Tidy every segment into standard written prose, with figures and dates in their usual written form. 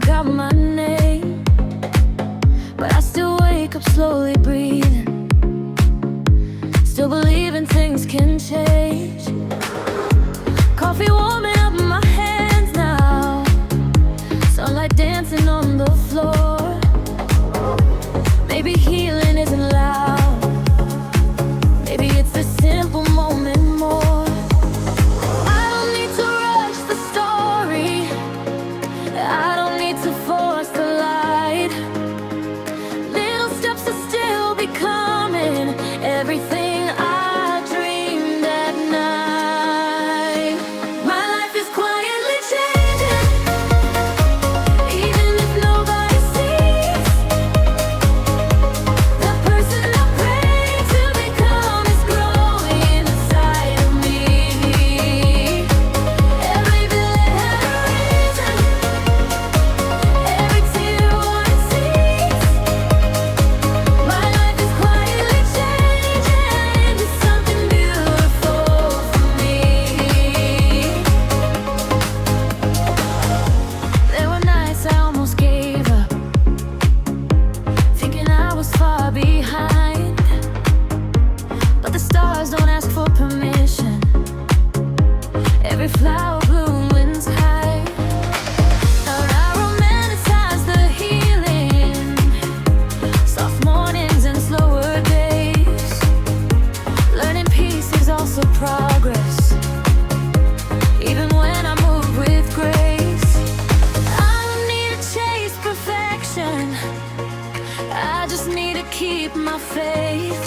forgot my name, but I still wake up slowly breathing, still believing things can change. Coffee warming up my hands now, sunlight dancing on the floor. Maybe healing isn't loud, maybe it's a simple moment more. I don't need to rush the story, I don't need to force the light. Little steps are still becoming everything I dreamed at night. My life is quietly changing, even if nobody sees. The person I pray to become is growing inside of me. Every bullet had a reason, every tear what it sees. My life is quietly changing into something beautiful for me. There were nights I almost gave up, thinking I was far behind. But the stars don't ask for permission, every flower blooms high. Now I romanticize the healing, soft mornings and slower days. Learning peace is also progress, even when I move with grace. I don't need to chase perfection, I just need to keep my faith.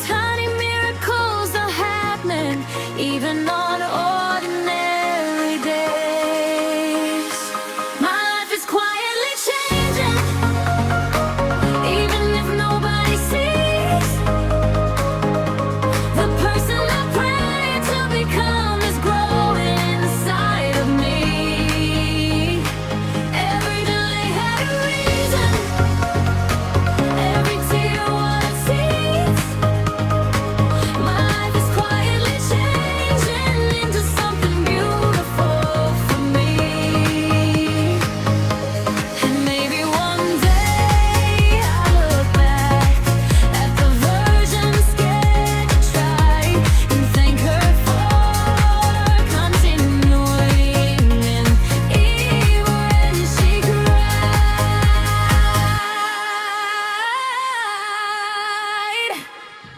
Tiny miracles are happening, even on ordinary days. My life is quietly changing, even if nobody sees. The person I pray to become is growing inside of me. Every delay had a reason, every tear what it sees. My life is quietly changing into something beautiful for me. And maybe one day I'll look back at the version scared to try and thank her for continuing, and even when she cried.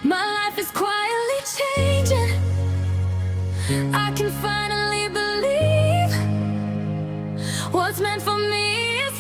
My life is quietly changing, I can finally believe what's meant for me is